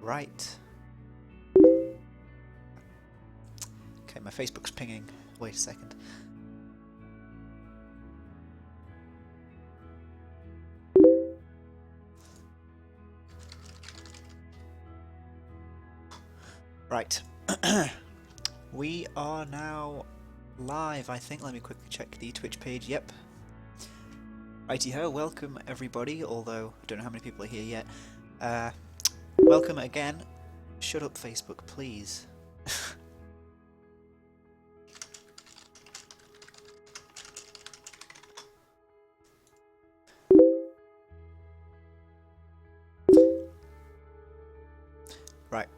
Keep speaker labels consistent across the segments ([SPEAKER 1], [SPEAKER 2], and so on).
[SPEAKER 1] Right. Okay, my Facebook's pinging. Wait a second. Right. We are now live, I think. Let me quickly check the Twitch page. Yep. Righty-ho, welcome everybody, although I don't know how many people are here yet. Welcome again. Shut up, Facebook, please. Right.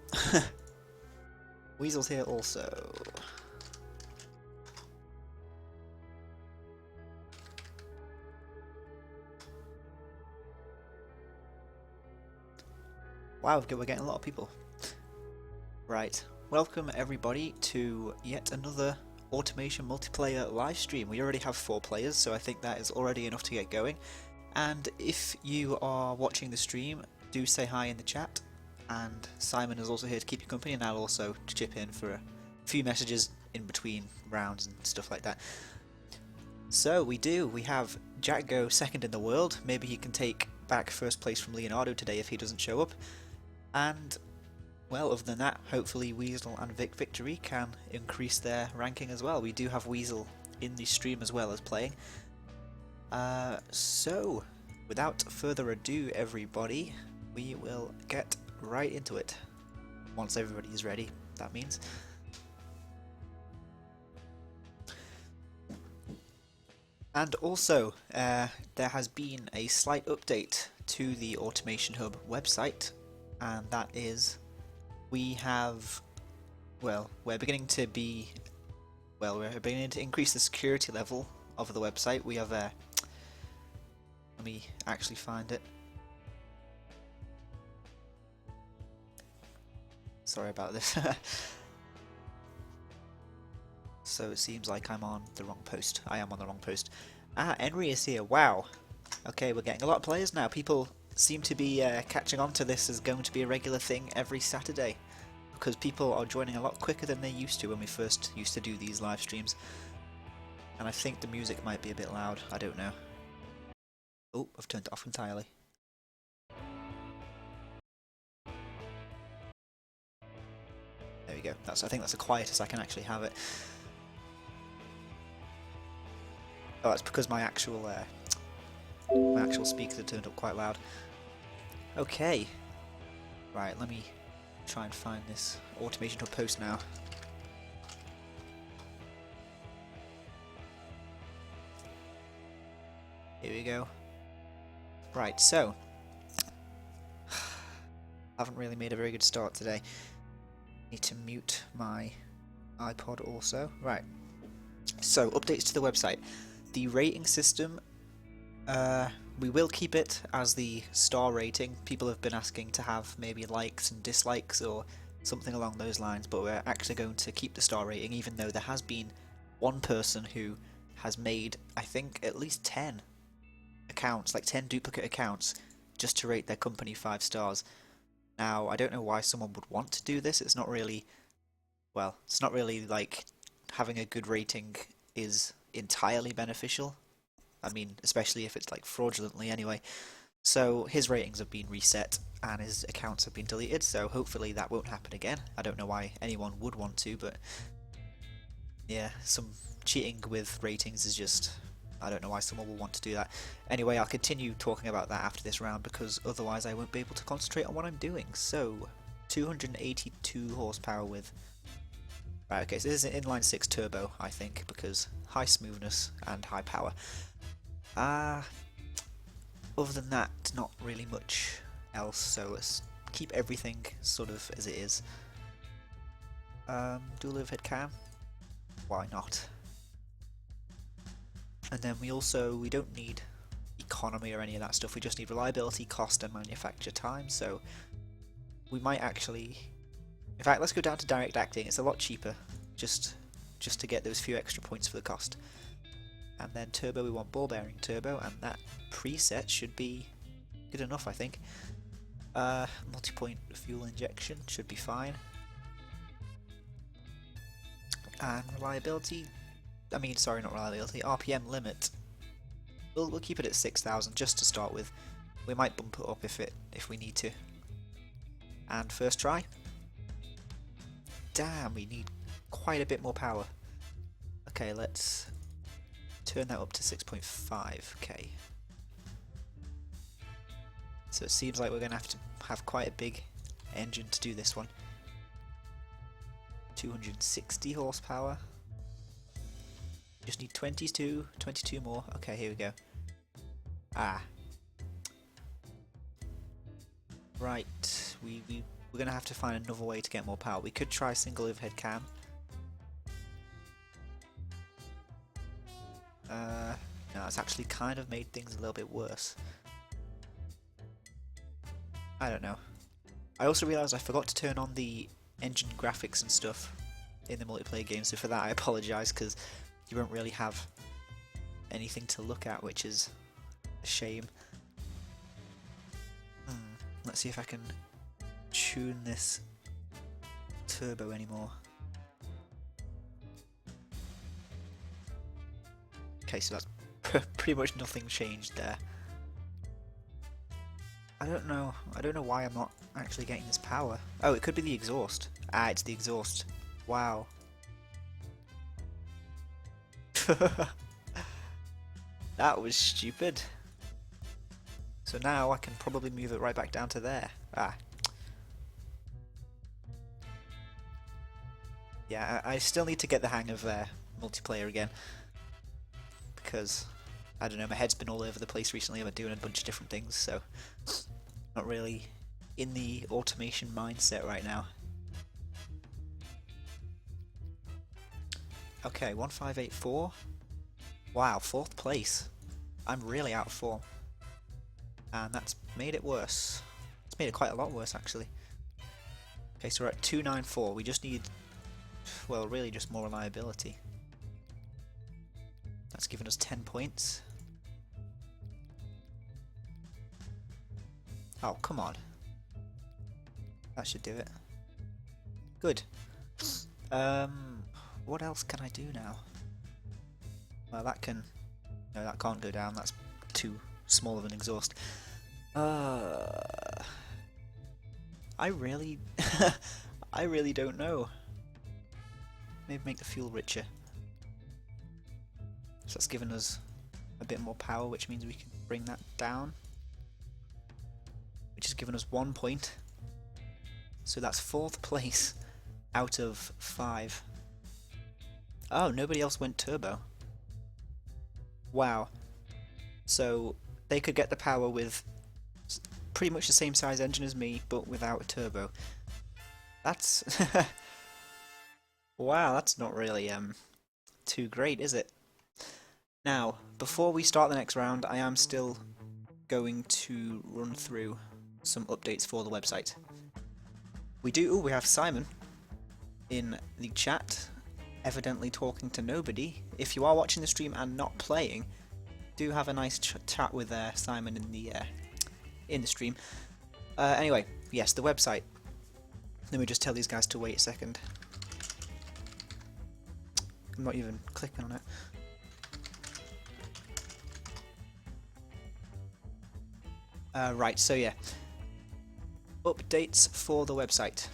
[SPEAKER 1] Weasel's here also. Wow, we're getting a lot of people. Right. Welcome everybody to yet another Automation multiplayer live stream. We already have 4 players, so I think that is already enough to get going. And if you are watching the stream, do say hi in the chat. And Simon is also here to keep you company, and I'll also chip in for a few messages in between rounds and stuff like that. So we have Jack go second in the world. Maybe he can take back first place from Leonardo today if he doesn't show up. And well, other than that, hopefully Weasel and Victory can increase their ranking as well. We do have Weasel in the stream as well as playing. So without further ado, everybody, we will get right into it. Once everybody is ready, that means. And also, there has been a slight update to the AutomationHub website, and that is we're beginning to increase the security level of the website. We have let me actually find it. Sorry about this. So it seems like I'm on the wrong post. I am on the wrong post. Ah, Henry is here. Wow. Okay, we're getting a lot of players now. People seem to be catching on to this as going to be a regular thing every Saturday, because people are joining a lot quicker than they used to when we first used to do these live streams. And I think the music might be a bit loud. I don't know. Oh, I've turned it off entirely. There we go. I think that's the quietest I can actually have it. Oh, that's because my actual speakers are turned up quite loud. Okay. Right, let me try and find this AutomationHub post now. Here we go. Right, so haven't really made a very good start today. Need to mute my iPod also. Right. So, updates to the website. The rating system, we will keep it as the star rating. People have been asking to have maybe likes and dislikes or something along those lines, but we're actually going to keep the star rating, even though there has been one person who has made, I think, at least 10 accounts, like 10 duplicate accounts, just to rate their company 5 stars. Now, I don't know why someone would want to do this. It's not really like having a good rating is entirely beneficial. I mean, especially if it's like fraudulently anyway. So his ratings have been reset and his accounts have been deleted, so hopefully that won't happen again. I don't know why anyone would want to, but yeah, some cheating with ratings is just, I don't know why someone will want to do that. Anyway, I'll continue talking about that after this round, because otherwise I won't be able to concentrate on what I'm doing. So, 282 horsepower with... Right, okay, so this is an inline 6 turbo, I think, because high smoothness and high power. Other than that, not really much else, so let's keep everything sort of as it is. Dual overhead cam? Why not? And then we don't need economy or any of that stuff, we just need reliability, cost and manufacture time, so we might actually... In fact, let's go down to direct acting, it's a lot cheaper, just to get those few extra points for the cost. And then turbo, we want ball bearing turbo, and that preset should be good enough, I think. Multi-point fuel injection should be fine. And reliability, sorry, not reliability, RPM limit. We'll keep it at 6,000 just to start with. We might bump it up if we need to. And first try. Damn, we need quite a bit more power. Okay, let's turn that up to 6.5k. So it seems like we're going to have quite a big engine to do this one. 260 horsepower. Just need 22 more. Okay, here we go. Right, we're going to have to find another way to get more power. We could try single overhead cam. No, it's actually kind of made things a little bit worse. I don't know. I also realised I forgot to turn on the engine graphics and stuff in the multiplayer game, so for that I apologise, because you won't really have anything to look at, which is a shame. Let's see if I can tune this turbo anymore. Okay, so that's pretty much nothing changed there. I don't know why I'm not actually getting this power. Oh, it could be the exhaust. It's the exhaust. Wow. That was stupid. So now I can probably move it right back down to there. Yeah, I still need to get the hang of multiplayer again. Because, I don't know, my head's been all over the place recently. I've been doing a bunch of different things, so not really in the automation mindset right now. Okay, 1584. Wow, 4th place. I'm really out of form. And that's made it worse. It's made it quite a lot worse, actually. Okay, so we're at 294. We just need, well, really just more reliability. That's given us 10 points. Oh, come on. That should do it. Good. What else can I do now? Well, that can... No, that can't go down. That's too small of an exhaust. I really... I really don't know. Maybe make the fuel richer. So that's given us a bit more power, which means we can bring that down. Which has given us 1 point. So that's 4th place out of 5. Oh, nobody else went turbo. Wow. So they could get the power with pretty much the same size engine as me, but without a turbo. That's... Wow, that's not really too great, is it? Now, before we start the next round, I am still going to run through some updates for the website. We have Simon in the chat, evidently talking to nobody. If you are watching the stream and not playing, do have a nice chat with Simon in the stream. Anyway, yes, the website. Let me just tell these guys to wait a second. I'm not even clicking on it. Right, so yeah. Updates for the website.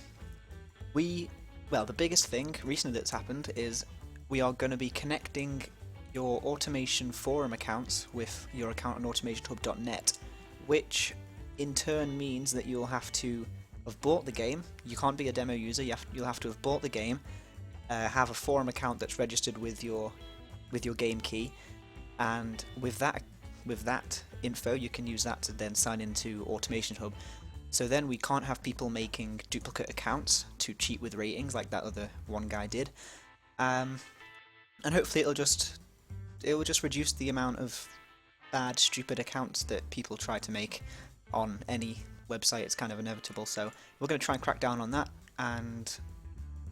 [SPEAKER 1] Well, the biggest thing recently that's happened is we are going to be connecting your automation forum accounts with your account on AutomationHub.net, which in turn means that you'll have to have bought the game. You can't be a demo user. You'll have to have bought the game, have a forum account that's registered with your game key, and with that info, you can use that to then sign into AutomationHub. So then we can't have people making duplicate accounts to cheat with ratings like that other one guy did. And hopefully it'll just reduce the amount of bad, stupid accounts that people try to make on any website. It's kind of inevitable. So we're going to try and crack down on that. And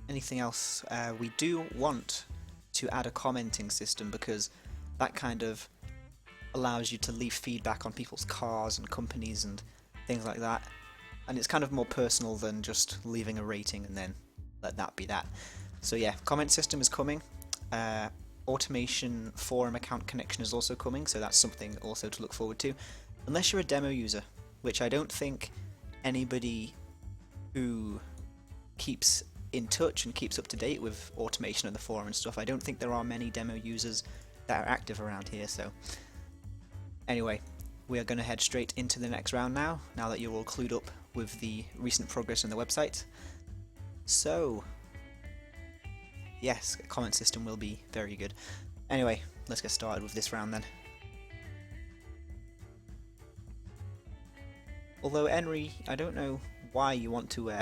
[SPEAKER 1] anything else, we do want to add a commenting system, because that kind of allows you to leave feedback on people's cars and companies and things like that. and it's kind of more personal than just leaving a rating and then let that be that. So yeah, comment system is coming. Automation forum account connection is also coming, so that's something also to look forward to. Unless you're a demo user, which I don't think anybody who keeps in touch and keeps up to date with automation and the forum and stuff, I don't think there are many demo users that are active around here. So anyway, we are going to head straight into the next round now that you're all clued up with the recent progress on the website. So yes, a comment system will be very good. Anyway, let's get started with this round then. Although, Henry, I don't know why you want to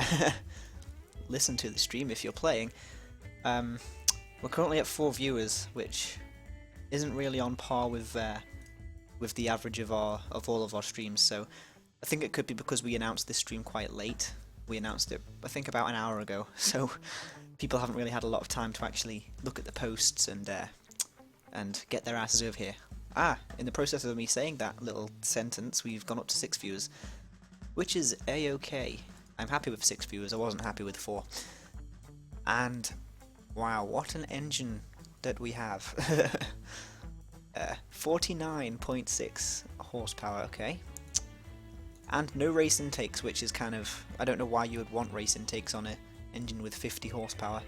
[SPEAKER 1] listen to the stream if you're playing. We're currently at 4 viewers, which isn't really on par with the average of all of our streams. So I think it could be because we announced this stream quite late. We announced it, I think, about an hour ago. So people haven't really had a lot of time to actually look at the posts and get their asses over here. In the process of me saying that little sentence, we've gone up to 6 viewers, which is a-okay. I'm happy with 6 viewers, I wasn't happy with 4. And wow, what an engine that we have. 49.6 horsepower, okay. And no race intakes, which is kind of, I don't know why you would want race intakes on an engine with 50 horsepower.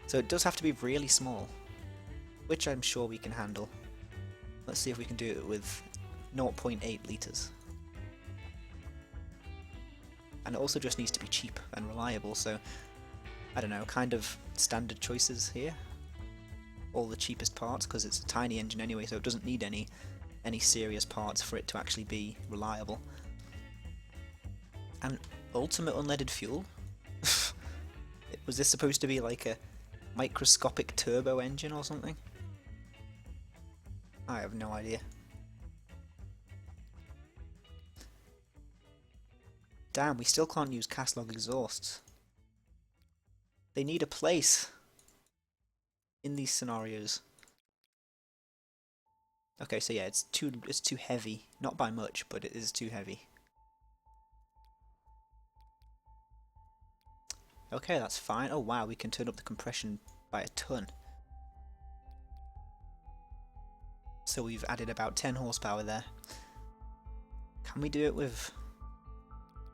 [SPEAKER 1] So it does have to be really small, which I'm sure we can handle. Let's see if we can do it with 0.8 litres. And it also just needs to be cheap and reliable, so I don't know, kind of standard choices here. All the cheapest parts, because it's a tiny engine anyway, so it doesn't need any serious parts for it to actually be reliable. And ultimate unleaded fuel? Was this supposed to be like a microscopic turbo engine or something? I have no idea. Damn, we still can't use cast log exhausts. They need a place in these scenarios. Okay, so yeah, it's too heavy. Not by much, but it is too heavy. Okay, that's fine. Oh wow, we can turn up the compression by a ton. So we've added about 10 horsepower there. Can we do it with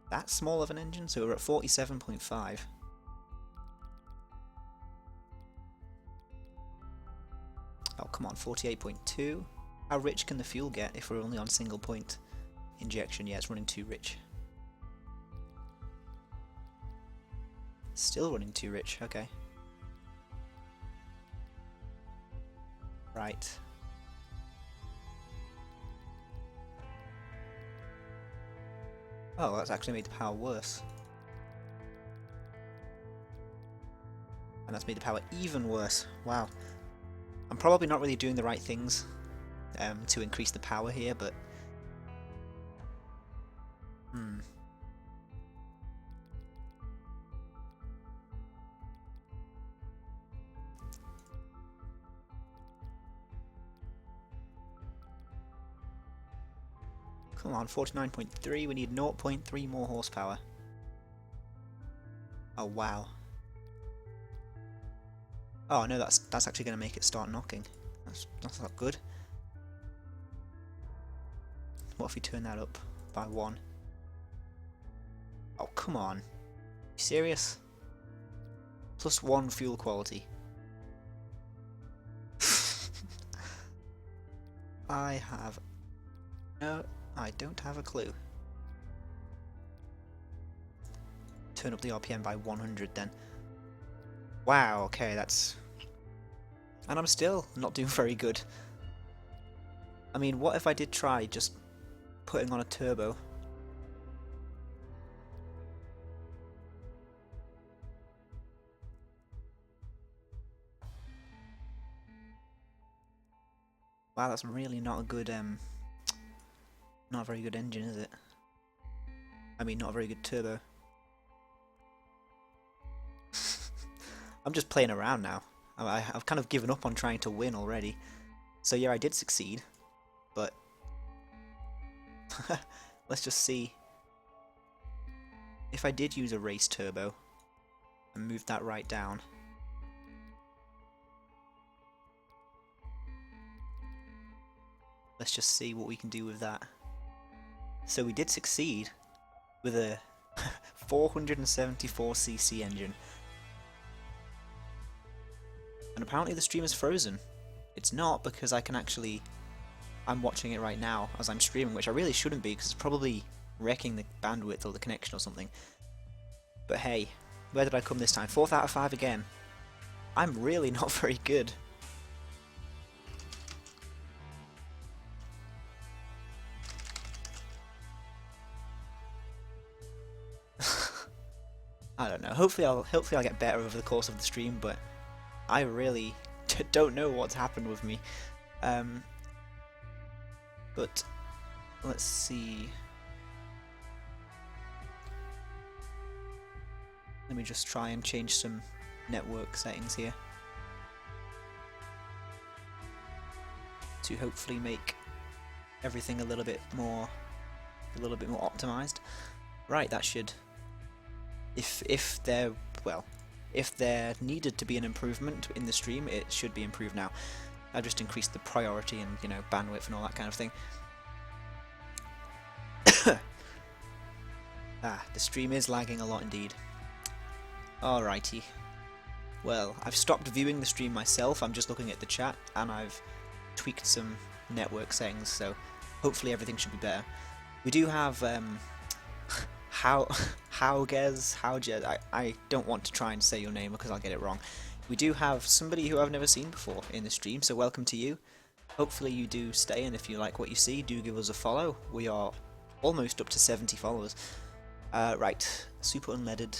[SPEAKER 1] that small of an engine? So we're at 47.5. Oh come on, 48.2. How rich can the fuel get if we're only on single point injection? Yeah, it's running too rich. Still running too rich, okay. Right. Oh, that's actually made the power worse. And that's made the power even worse. Wow. I'm probably not really doing the right things to increase the power here, but come on, 49.3, we need 0.3 more horsepower. Oh wow. Oh no, that's actually going to make it start knocking. That's not good. What if we turn that up by 1? Oh come on. You serious? +1 fuel quality. I don't have a clue. Turn up the RPM by 100 then. Wow, okay, that's... And I'm still not doing very good. I mean, what if I did try just putting on a turbo? Wow, that's really not a good, not a very good engine, is it? I mean, not a very good turbo. I'm just playing around now. I've kind of given up on trying to win already. So yeah, I did succeed, but let's just see if I did use a race turbo and move that right down, let's just see what we can do with that. So we did succeed with a 474cc engine. And apparently the stream is frozen. It's not, because I'm watching it right now as I'm streaming, which I really shouldn't be because it's probably wrecking the bandwidth or the connection or something. But hey, where did I come this time? 4th out of 5 again. I'm really not very good. I don't know. Hopefully I'll get better over the course of the stream, but I really don't know what's happened with me. But let's see. Let me just try and change some network settings here to hopefully make everything a little bit more optimized. Right, that should, if there needed to be an improvement in the stream, it should be improved now. I just increased the priority and, you know, bandwidth and all that kind of thing. The stream is lagging a lot indeed. Alrighty. Well, I've stopped viewing the stream myself, I'm just looking at the chat, and I've tweaked some network settings, so hopefully everything should be better. We do have, Haugez, I don't want to try and say your name because I'll get it wrong. We do have somebody who I've never seen before in the stream, so welcome to you. Hopefully you do stay, and if you like what you see, do give us a follow. We are almost up to 70 followers. Right, super unleaded.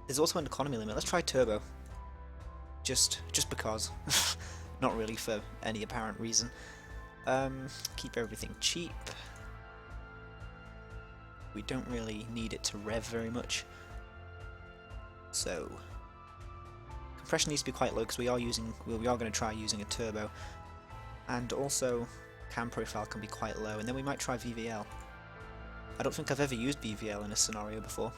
[SPEAKER 1] There's also an economy limit. Let's try turbo. Just because. Not really for any apparent reason. Keep everything cheap. We don't really need it to rev very much. So compression needs to be quite low because we are going to try using a turbo, and also cam profile can be quite low, and then we might try VVL. I don't think I've ever used VVL in a scenario before.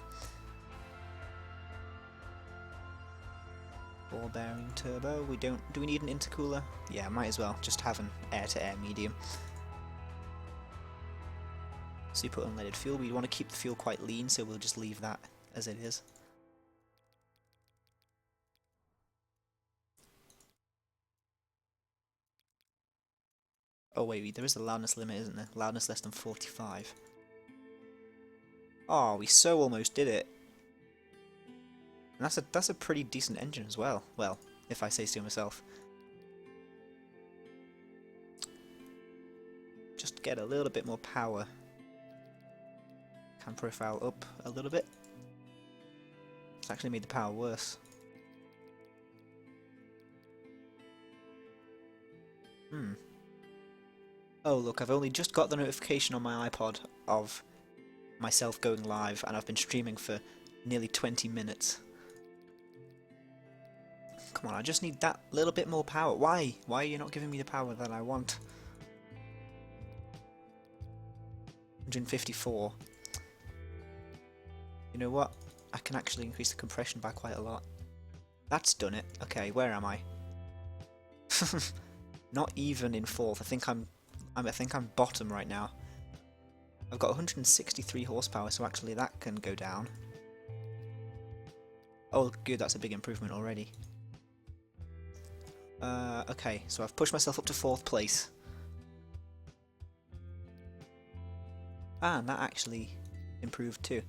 [SPEAKER 1] Ball bearing turbo. Do we need an intercooler? Yeah, might as well. Just have an air-to-air medium. Super unleaded fuel. We want to keep the fuel quite lean, so we'll just leave that as it is. Oh wait, there is a loudness limit, isn't there? Loudness less than 45. Oh, we so almost did it. And that's a pretty decent engine as well. Well, if I say so myself. Just get a little bit more power. Cam profile up a little bit. It's actually made the power worse. Oh look, I've only just got the notification on my iPod of myself going live, and I've been streaming for nearly 20 minutes. Come on, I just need that little bit more power. Why? Why are you not giving me the power that I want? 154. You know what? I can actually increase the compression by quite a lot. That's done it. Okay, where am I? Not even in 4th. I think I'm bottom right now. I've got 163 horsepower, so actually that can go down. Oh good, that's a big improvement already. Okay, so I've pushed myself up to 4th place. And that actually improved too.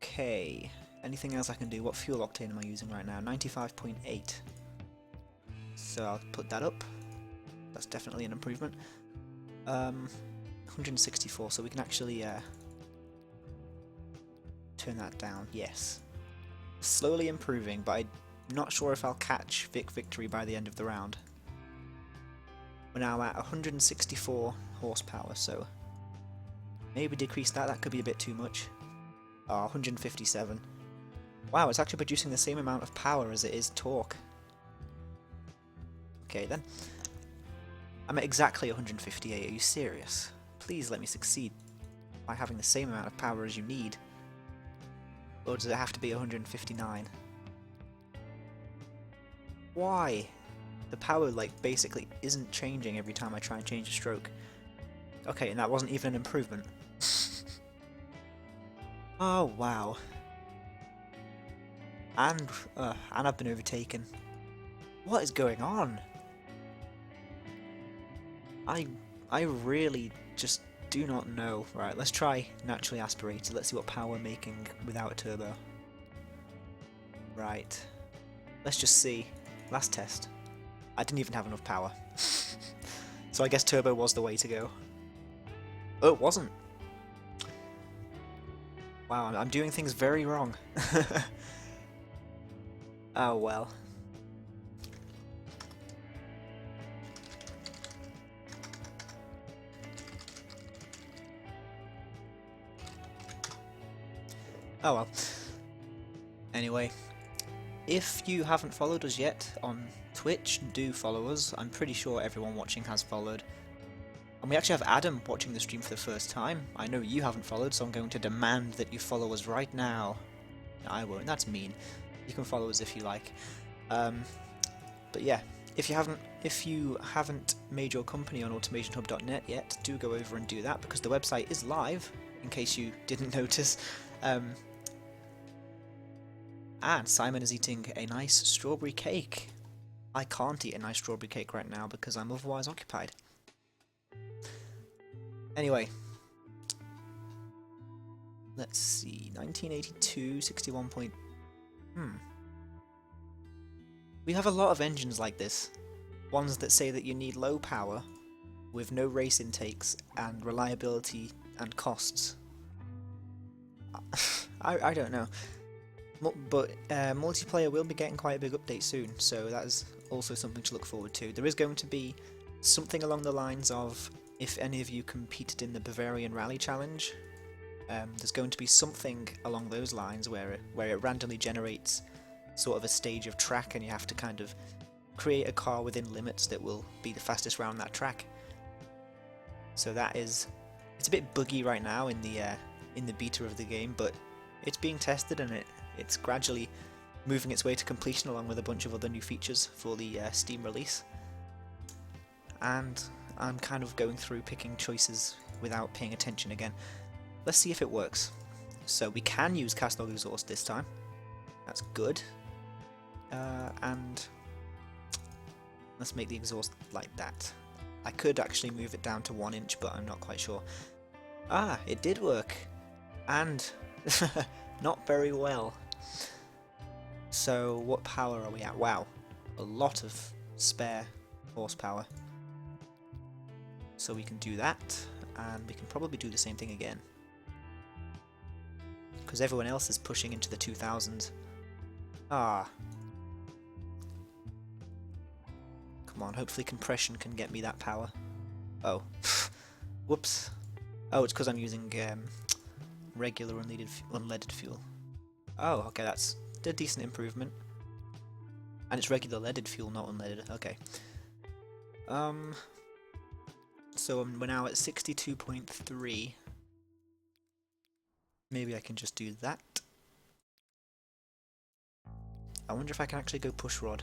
[SPEAKER 1] Okay, anything else I can do? What fuel octane am I using right now? 95.8. So I'll put that up. That's definitely an improvement. 164, so we can actually turn that down. Yes. Slowly improving, but I'm not sure if I'll catch Victory by the end of the round. We're now at 164 horsepower, so maybe decrease that. That could be a bit too much. Oh, 157. Wow, it's actually producing the same amount of power as it is torque. Okay then. I'm at exactly 158. Are you serious? Please let me succeed. by having the same amount of power as you need? Or does it have to be 159? Why? The power, like, basically isn't changing every time I try and change a stroke. Okay, and that wasn't even an improvement. Oh, wow. And I've been overtaken. What is going on? I really just do not know. Right, let's try naturally aspirated. Let's see what power we're making without a turbo. Right. Let's just see. Last test. I didn't even have enough power. So I guess turbo was the way to go. Oh, it wasn't. Wow, I'm doing things very wrong. Oh well. Oh well. Anyway, if you haven't followed us yet on Twitch, do follow us. I'm pretty sure everyone watching has followed. And we actually have Adam watching the stream for the first time. I know you haven't followed, so I'm going to demand that you follow us right now. No, I won't, that's mean. You can follow us if you like. But yeah, if you haven't made your company on AutomationHub.net yet, do go over and do that, because the website is live, in case you didn't notice. And Simon is eating a nice strawberry cake. I can't eat a nice strawberry cake right now because I'm otherwise occupied. Anyway, let's see, 1982, 61 point... We have a lot of engines like this. Ones that say that you need low power, with no race intakes, and reliability and costs. I don't know. But multiplayer will be getting quite a big update soon, so that is also something to look forward to. There is going to be something along the lines of, if any of you competed in the Bavarian Rally Challenge, there's going to be something along those lines where it randomly generates sort of a stage of track, and you have to kind of create a car within limits that will be the fastest round that track. So it's a bit buggy right now in the beta of the game, but it's being tested and it's gradually moving its way to completion along with a bunch of other new features for the Steam release. And I'm kind of going through picking choices without paying attention again. Let's see if it works. So we can use cast log exhaust this time. That's good. And let's make the exhaust like that. I could actually move it down to 1 inch, but I'm not quite sure. Ah, it did work. And not very well. So what power are we at? Wow, a lot of spare horsepower. So we can do that, and we can probably do the same thing again. Because everyone else is pushing into the 2000s. Ah. Come on, hopefully compression can get me that power. Oh. Whoops. Oh, it's because I'm using regular unleaded fuel. Oh, okay, that's a decent improvement. And it's regular leaded fuel, not unleaded. Okay. So we're now at 62.3. Maybe I can just do that. I wonder if I can actually go push rod.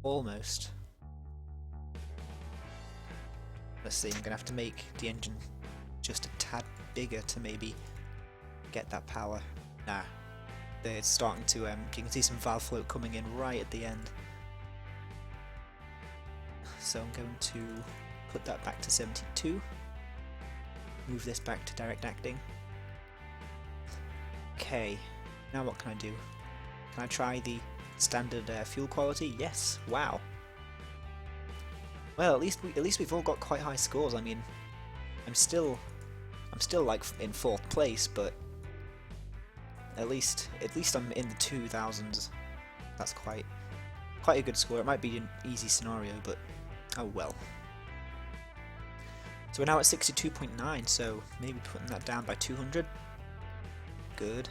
[SPEAKER 1] Almost. Let's see, I'm going to have to make the engine just a tad bigger to maybe get that power. Nah. It's starting to, you can see some valve float coming in right at the end. So I'm going to put that back to 72. Move this back to direct acting. Okay, now what can I do? Can I try the standard fuel quality? Yes. Wow. Well, at least we've all got quite high scores. I mean, I'm still like in 4th place, but at least I'm in the 2000s. That's quite a good score. It might be an easy scenario, but oh well. So we're now at 62.9, so maybe putting that down by 200. Good.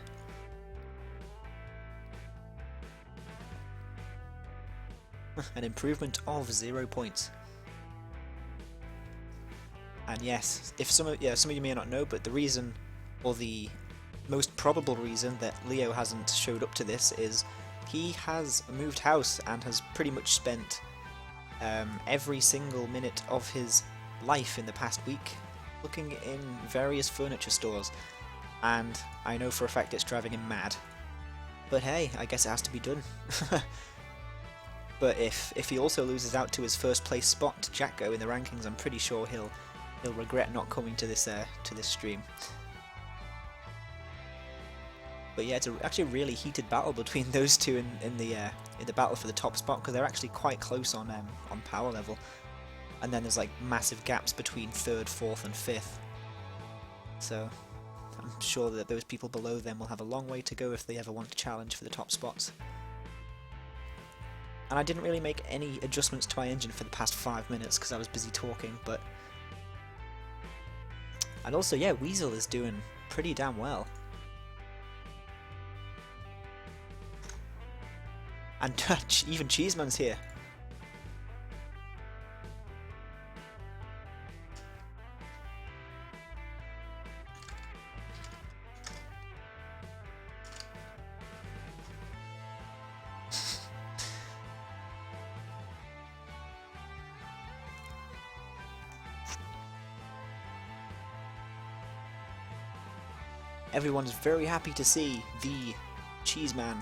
[SPEAKER 1] An improvement of 0 points. And yes, if some of you may not know, but the reason, or the most probable reason that Leo hasn't showed up to this is he has moved house and has pretty much spent every single minute of his life in the past week looking in various furniture stores, and I know for a fact it's driving him mad. But hey, I guess it has to be done. But if he also loses out to his first place spot to Jacko in the rankings, I'm pretty sure he'll regret not coming to this stream. But yeah, it's actually a really heated battle between those two in the battle for the top spot, because they're actually quite close on power level. And then there's like massive gaps between 3rd, 4th and 5th. So I'm sure that those people below them will have a long way to go if they ever want to challenge for the top spots. And I didn't really make any adjustments to my engine for the past 5 minutes because I was busy talking, but... And also, yeah, Weasel is doing pretty damn well. And even Cheeseman's here. Everyone's very happy to see the Cheeseman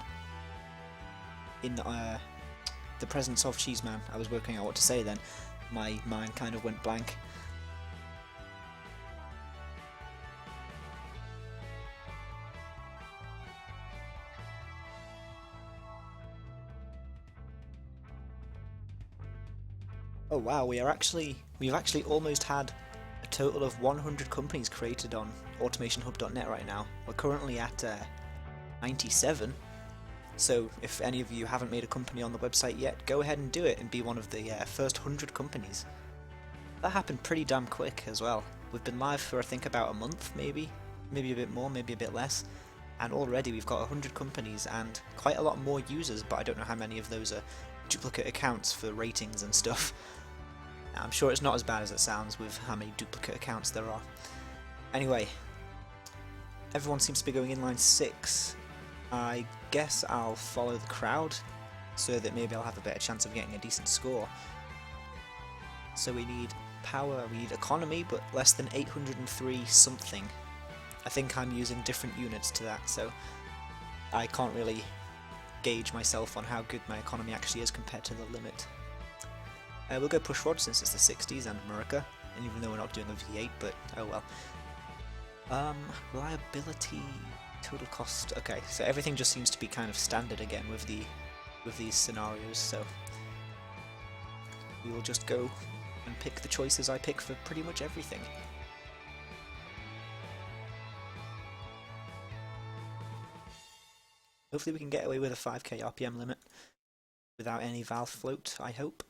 [SPEAKER 1] in the presence of Cheeseman. I was working out what to say then. My mind kind of went blank. Oh wow, we've actually almost had a total of 100 companies created on AutomationHub.net right now. We're currently at 97. So if any of you haven't made a company on the website yet, go ahead and do it and be one of the first 100 companies. That happened pretty damn quick as well. We've been live for I think about a month, maybe a bit more, maybe a bit less, and already we've got 100 companies and quite a lot more users, but I don't know how many of those are duplicate accounts for ratings and stuff. I'm sure it's not as bad as it sounds with how many duplicate accounts there are. Anyway, everyone seems to be going inline 6. I guess I'll follow the crowd so that maybe I'll have a better chance of getting a decent score. So we need power, we need economy, but less than 803 something. I think I'm using different units to that, so I can't really gauge myself on how good my economy actually is compared to the limit. We'll go push rod since it's the 60s and America, and even though we're not doing a V8, but oh well. Reliability, total cost. Okay, so everything just seems to be kind of standard again with these scenarios. So we will just go and pick the choices I pick for pretty much everything. Hopefully we can get away with a 5k RPM limit without any valve float, I hope.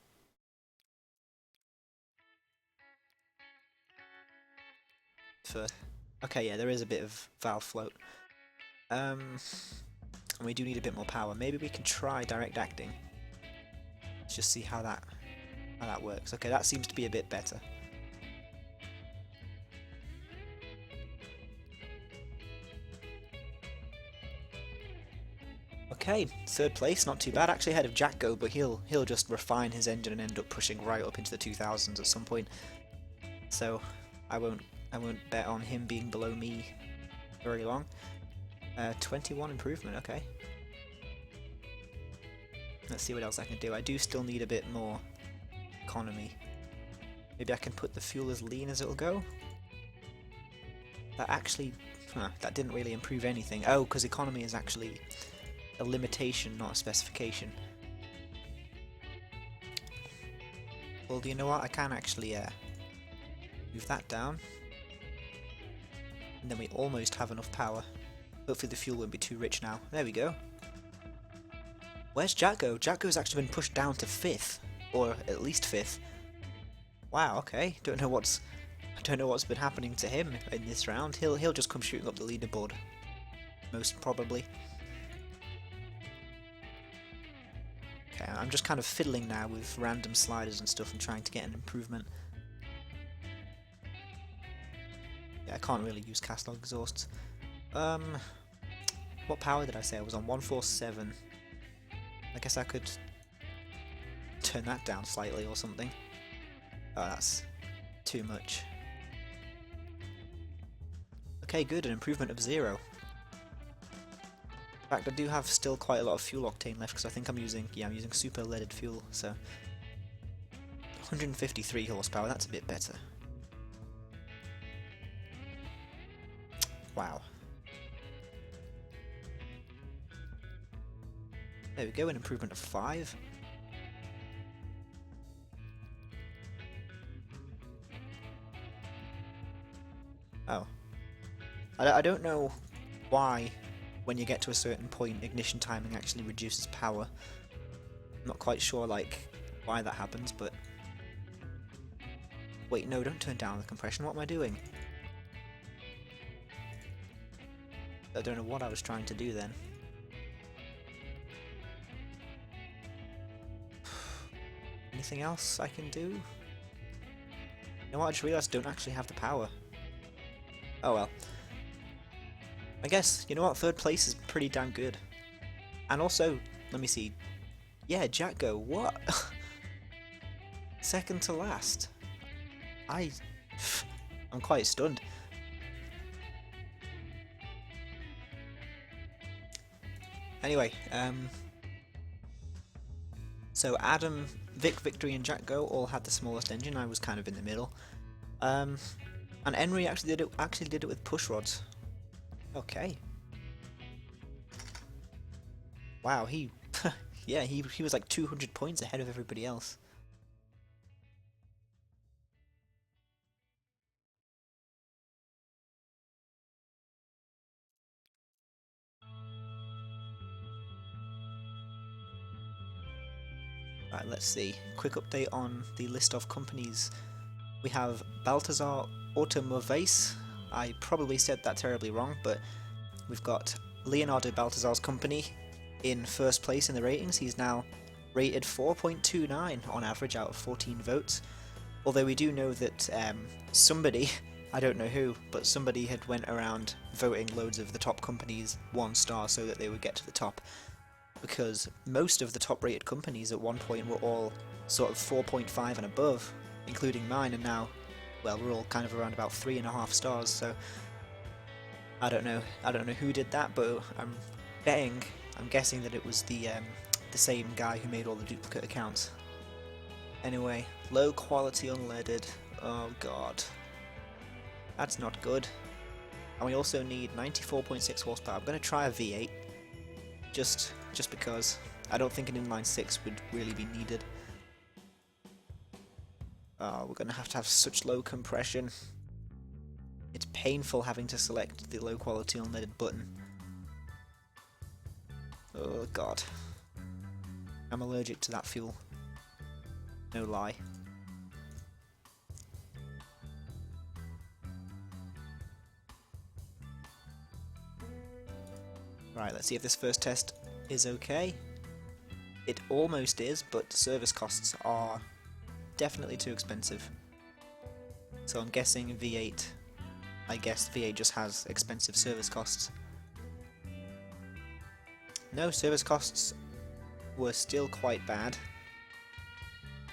[SPEAKER 1] Okay, yeah, there is a bit of valve float. And we do need a bit more power. Maybe we can try direct acting. Let's just see how that works. Okay, that seems to be a bit better. Okay, 3rd place, not too bad. Actually ahead of Jacko, but he'll just refine his engine and end up pushing right up into the 2000s at some point. So I won't bet on him being below me very long. 21 improvement, okay. Let's see what else I can do. I do still need a bit more economy. Maybe I can put the fuel as lean as it'll go. That actually, that didn't really improve anything. Oh, because economy is actually a limitation, not a specification. Well, do you know what? I can actually move that down. And then we almost have enough power. Hopefully the fuel won't be too rich now. There we go. Where's Jacko? Jacko's actually been pushed down to 5th, or at least 5th. Wow, okay. I don't know what's been happening to him in this round. He'll just come shooting up the leaderboard, most probably. Okay, I'm just kind of fiddling now with random sliders and stuff and trying to get an improvement. Yeah, I can't really use cast log exhausts. What power did I say? I was on 147. I guess I could turn that down slightly or something. Oh, that's too much. Okay, good, an improvement of 0. In fact, I do have still quite a lot of fuel octane left because I think I'm using super leaded fuel, so 153 horsepower, that's a bit better. Wow. There we go, an improvement of 5. Oh. I don't know why, when you get to a certain point, ignition timing actually reduces power. I'm not quite sure, like, why that happens, but... Wait, no, don't turn down the compression, what am I doing? I don't know what I was trying to do then. Anything else I can do? You know what, I just realised I don't actually have the power. Oh well. I guess, you know what, 3rd place is pretty damn good. And also, let me see. Yeah, Jacko, what? 2nd to last. I'm quite stunned. Anyway, so Adam, Vic, Victory and Jack Go all had the smallest engine. I was kind of in the middle. And Henry actually did it with push rods. Okay. Wow, he yeah, he was like 200 points ahead of everybody else. Right, let's see. Quick update on the list of companies. We have Balthazar Automations. I probably said that terribly wrong, but we've got Leonardo Balthazar's company in 1st place in the ratings. He's now rated 4.29 on average out of 14 votes. Although we do know that somebody, I don't know who, but somebody had went around voting loads of the top companies 1 star so that they would get to the top. Because most of the top rated companies at one point were all sort of 4.5 and above, including mine, and now, well, we're all kind of around about 3.5 stars, so I don't know who did that, but I'm guessing that it was the same guy who made all the duplicate accounts. Anyway, low quality unleaded, oh god, that's not good. And we also need 94.6 horsepower. I'm going to try a V8, just because I don't think an inline 6 would really be needed. Oh, we're going to have such low compression. It's painful having to select the low quality unleaded button. Oh god. I'm allergic to that fuel. No lie. Right, let's see if this first test is okay. It almost is, but service costs are definitely too expensive. So I'm guessing V8, I guess V8 just has expensive service costs. No, service costs were still quite bad.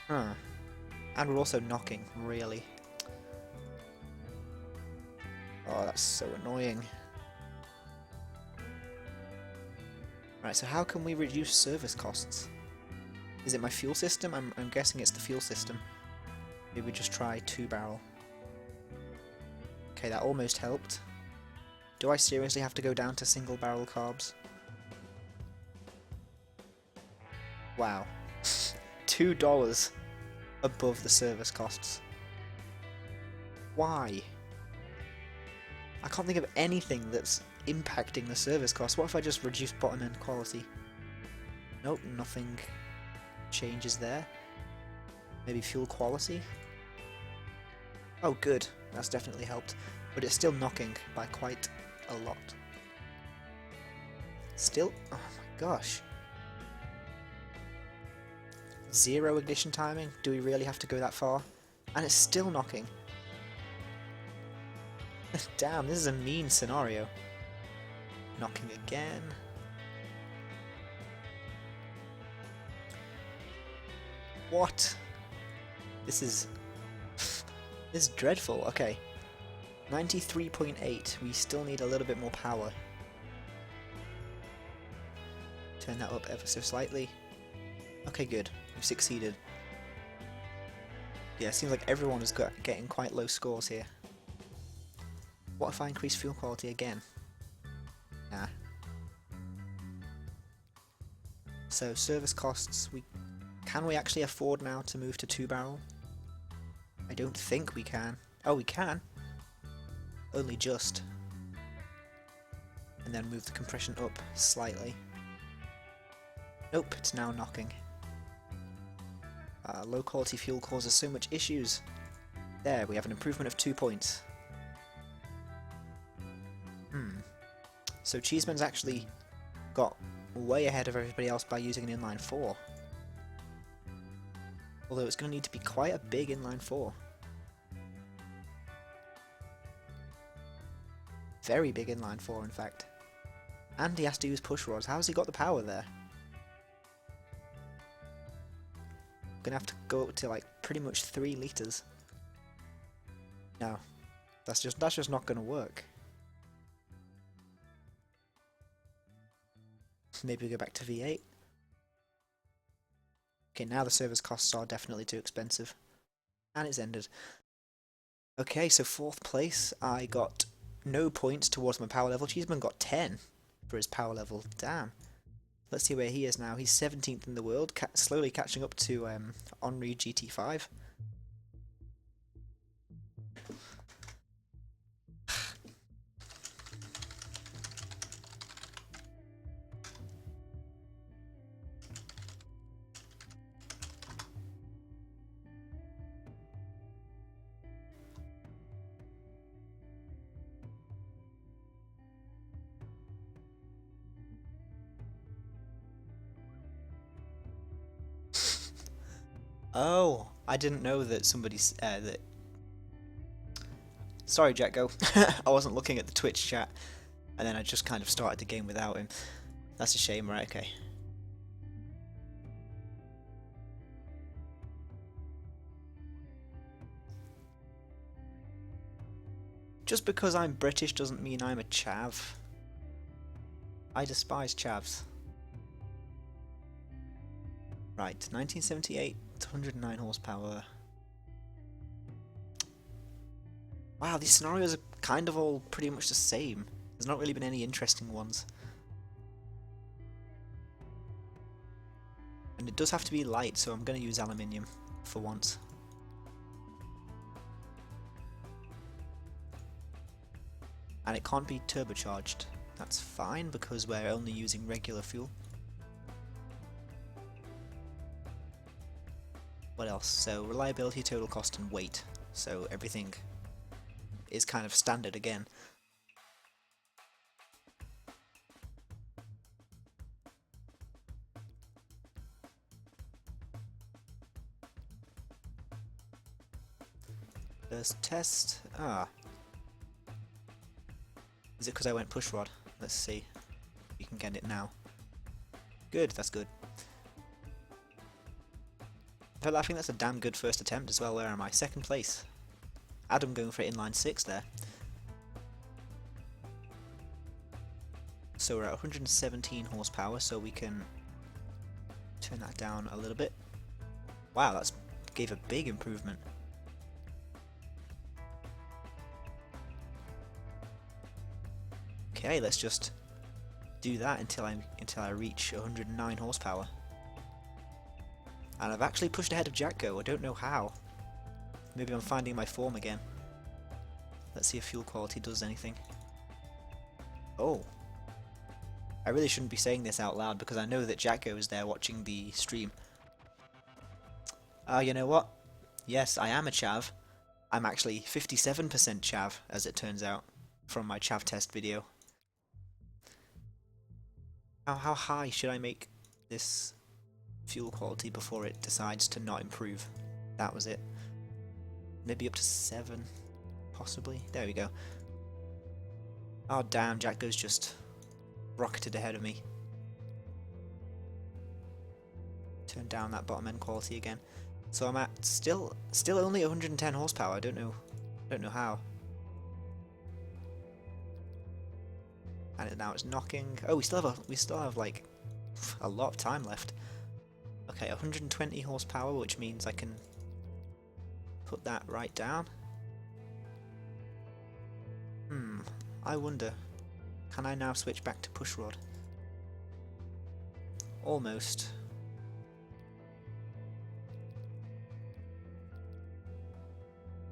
[SPEAKER 1] Huh. And we're also knocking, really. Oh, that's so annoying. Right, so how can we reduce service costs? Is it my fuel system? I'm guessing it's the fuel system. Maybe we just try 2-barrel. Okay, that almost helped. Do I seriously have to go down to single-barrel carbs? Wow. $2 above the service costs. Why? I can't think of anything that's impacting the service cost. What if I just reduce bottom end quality? Nope, nothing changes there. Maybe fuel quality? Oh good, that's definitely helped. But it's still knocking by quite a lot. Still? Oh my gosh. 0 ignition timing? Do we really have to go that far? And it's still knocking. Damn, this is a mean scenario. Knocking again. What? This is dreadful. Okay. 93.8. We still need a little bit more power. Turn that up ever so slightly. Okay, good. We've succeeded. Yeah, it seems like everyone is getting quite low scores here. What if I increase fuel quality again? Nah. So service costs, can we actually afford now to move to 2-barrel? I don't think we can. Oh, we can. Only just. And then move the compression up slightly. Nope, it's now knocking. Low quality fuel causes so much issues. There, we have an improvement of 2 points. So Cheeseman's actually got way ahead of everybody else by using an inline 4. Although it's going to need to be quite a big inline 4. Very big inline 4, in fact. And he has to use push rods. How's he got the power there? Gonna have to go up to like pretty much 3 liters. No, that's just not gonna work. Maybe we go back to V8. Okay, now the service costs are definitely too expensive, and it's ended. Okay, so 4th place. I got no points towards my power level. Cheeseman got 10 for his power level. Damn. Let's see where he is now. He's 17th in the world, slowly catching up to Henri GT5. Oh, I didn't know that that... Sorry, Jacko. I wasn't looking at the Twitch chat, and then I just kind of started the game without him. That's a shame, right? Okay. Just because I'm British doesn't mean I'm a chav. I despise chavs. Right, 1978, 109 horsepower. Wow, these scenarios are kind of all pretty much the same. There's not really been any interesting ones. And it does have to be light, so I'm going to use aluminium for once. And it can't be turbocharged. That's fine because we're only using regular fuel. What else? So reliability, total cost, and weight. So everything is kind of standard again. First test. Is it because I went push rod? Let's see. You can get it now. Good, that's good. I think that's a damn good first attempt as well. Where am I? 2nd place. Adam going for inline 6 there. So we're at 117 horsepower, so we can turn that down a little bit. Wow, that's gave a big improvement. Okay, let's just do that until I reach 109 horsepower. And I've actually pushed ahead of Jacko. I don't know how. Maybe I'm finding my form again. Let's see if fuel quality does anything. Oh. I really shouldn't be saying this out loud because I know that Jacko is there watching the stream. You know what? Yes, I am a chav. I'm actually 57% chav, as it turns out, from my chav test video. How high should I make this fuel quality before it decides to not improve? That was it. Maybe up to 7, possibly. There we go. Oh damn, Jacko's just rocketed ahead of me. Turn down that bottom end quality again. So I'm at still only 110 horsepower. I don't know how. And now it's knocking. Oh, we still have like a lot of time left. Okay, 120 horsepower, which means I can put that right down. I wonder, can I now switch back to pushrod? Almost.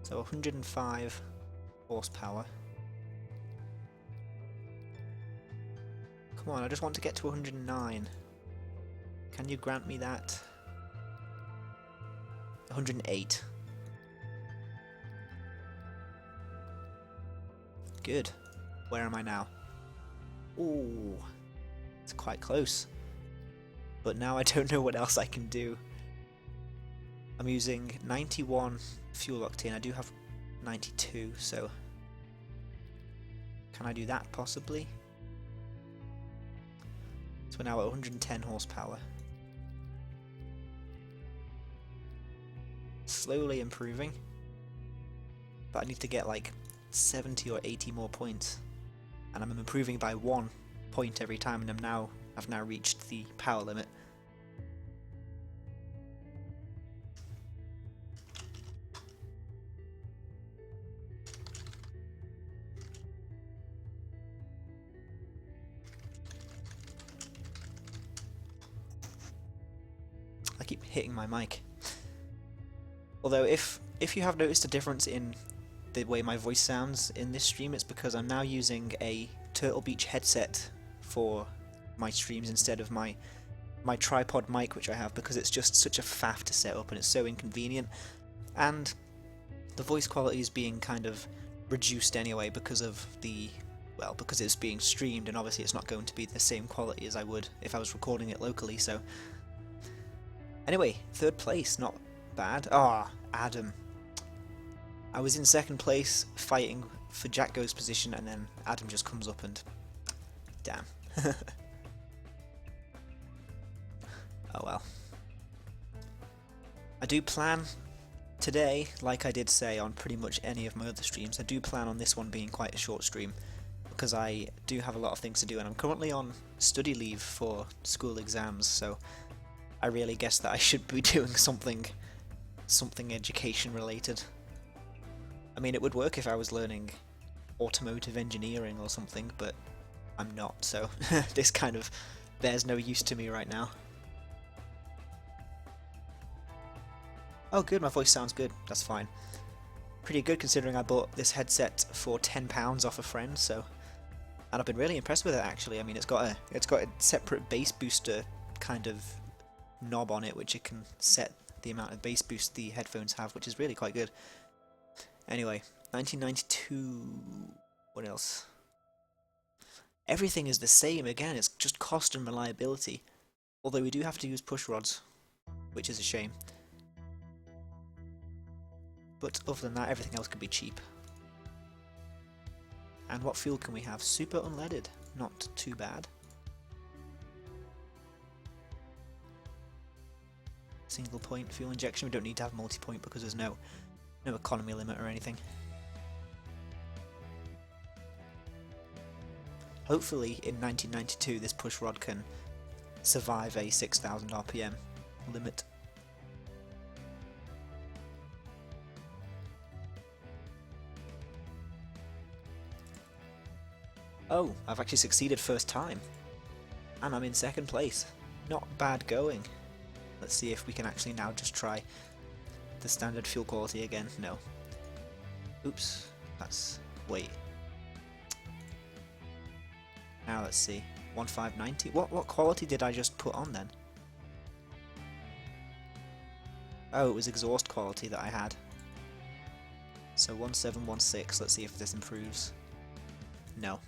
[SPEAKER 1] So 105 horsepower. Come on, I just want to get to 109. Can you grant me that? 108. Good. Where am I now? Ooh, it's quite close. But now I don't know what else I can do. I'm using 91 fuel octane. I do have 92, so can I do that possibly? So we're now at 110 horsepower. Slowly improving, but I need to get like 70 or 80 more points, and I'm improving by 1 point every time, and I've now reached the power limit. I keep hitting my mic. Although if you have noticed a difference in the way my voice sounds in this stream, it's because I'm now using a Turtle Beach headset for my streams instead of my tripod mic, which I have, because it's just such a faff to set up and it's so inconvenient, and the voice quality is being kind of reduced anyway because of because it's being streamed, and obviously it's not going to be the same quality as I would if I was recording it locally. So anyway, 3rd place, not bad. Ah, Adam. I was in 2nd place fighting for Jack Go's position, and then Adam just comes up and... damn. Oh well. I do plan today, like I did say on pretty much any of my other streams, I do plan on this one being quite a short stream, because I do have a lot of things to do, and I'm currently on study leave for school exams, so I really guess that I should be doing something education related. I mean, it would work if I was learning automotive engineering or something, but I'm not, so this kind of bears no use to me right now. Oh good, my voice sounds good, that's fine. Pretty good considering I bought this headset for £10 off a friend, so... and I've been really impressed with it actually. I mean, it's got a separate bass booster kind of knob on it, which it can set the amount of bass boost the headphones have, which is really quite good. Anyway, 1992... what else? Everything is the same again, it's just cost and reliability. Although we do have to use push rods, which is a shame. But other than that, everything else could be cheap. And what fuel can we have? Super unleaded, not too bad. Single point fuel injection, we don't need to have multi-point because there's no economy limit or anything. Hopefully in 1992 this push rod can survive a 6,000 RPM limit. Oh, I've actually succeeded first time, and I'm in 2nd place. Not bad going. Let's see if we can actually now just try the standard fuel quality again. No. Oops, that's... wait. Now let's see. 1590. What quality did I just put on then? Oh, it was exhaust quality that I had. So 1716, let's see if this improves. No.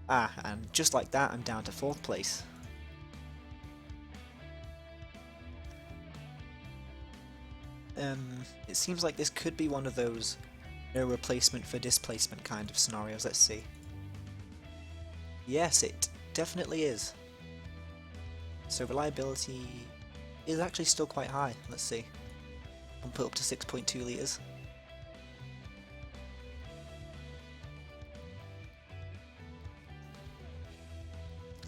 [SPEAKER 1] Ah, and just like that I'm down to 4th place. It seems like this could be one of those no replacement for displacement kind of scenarios. Let's see. Yes, it definitely is. So reliability is actually still quite high. Let's see. I'll put up to 6.2 litres.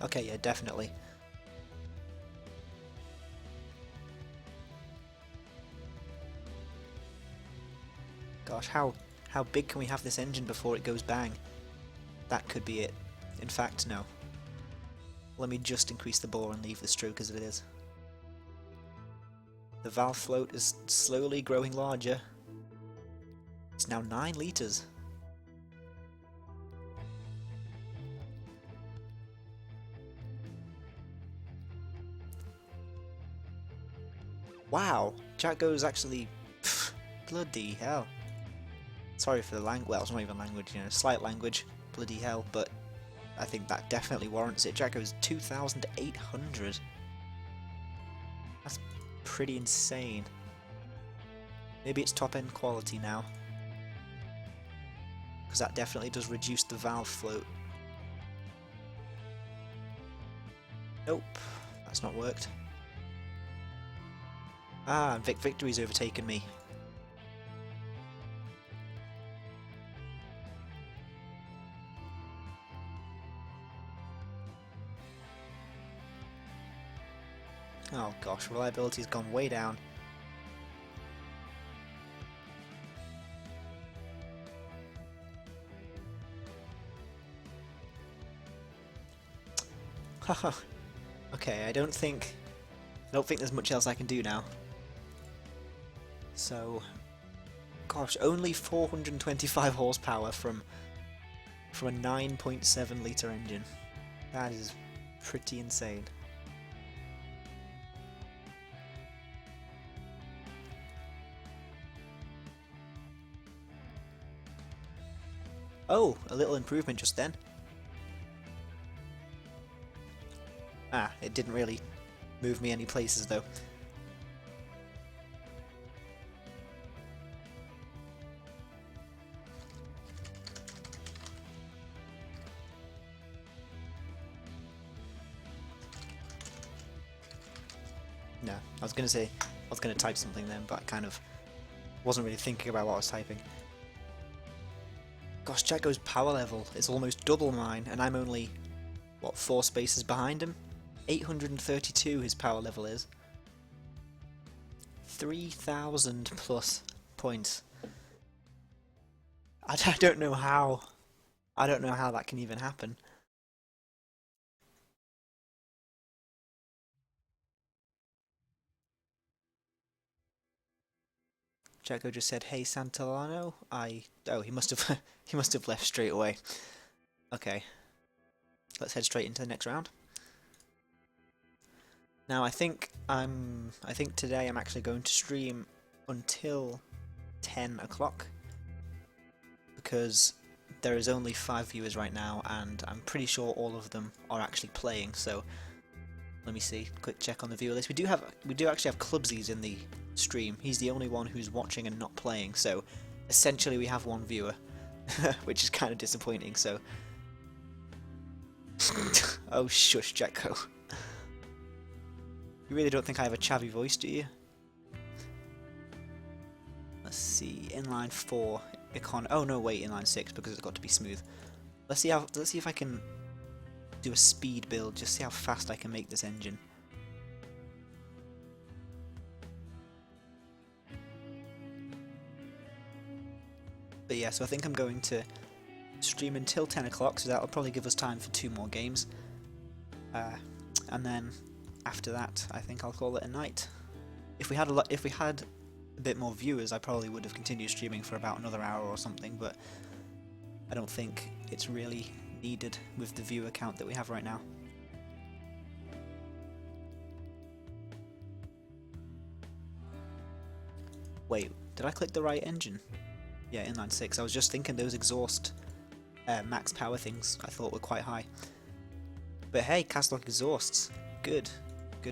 [SPEAKER 1] Okay, yeah, definitely. Gosh, how big can we have this engine before it goes bang? That could be it. In fact, no. Let me just increase the bore and leave the stroke as it is. The valve float is slowly growing larger. It's now 9 litres. Wow, Jacko's actually... bloody hell. Sorry for the language, well, it's not even language, you know, slight language, bloody hell, but I think that definitely warrants it. Jacko's 2,800. That's pretty insane. Maybe it's top end quality now, because that definitely does reduce the valve float. Nope, that's not worked. Ah, Victory's overtaken me. Oh gosh, reliability's gone way down. Haha. Okay, I don't think there's much else I can do now. So, gosh, only 425 horsepower from a 9.7 litre engine. That is pretty insane. Oh, a little improvement just then. Ah, it didn't really move me any places though. No, I was gonna type something then, but I kind of wasn't really thinking about what I was typing. Gosh, Jacko's power level is almost double mine, and I'm only, what, 4 spaces behind him? 832 his power level is. 3,000 plus points. I don't know how. I don't know how that can even happen. Jacko just said, "Hey Santillano." Oh, he must have he must have left straight away. Okay, let's head straight into the next round. Now I think today I'm actually going to stream until 10 o'clock because there is only 5 viewers right now, and I'm pretty sure all of them are actually playing. So let me see. Quick check on the viewer list. We do actually have Clubsies in the stream. He's the only one who's watching and not playing. So essentially we have 1 viewer, which is kind of disappointing. So oh shush, Jacko. You really don't think I have a chavvy voice, do you? Let's see, inline 4, econ. Oh no, wait, inline 6 because it's got to be smooth. Let's see if I can do a speed build. Just see how fast I can make this engine. But yeah, so I think I'm going to stream until 10 o'clock, so that'll probably give us time for 2 more games. And then after that, I think I'll call it a night. If we had a bit more viewers, I probably would have continued streaming for about another hour or something, but I don't think it's really needed with the viewer count that we have right now. Wait, did I click the right engine? Yeah, inline 6. I was just thinking those exhaust max power things I thought were quite high. But hey, Castlock exhausts. Good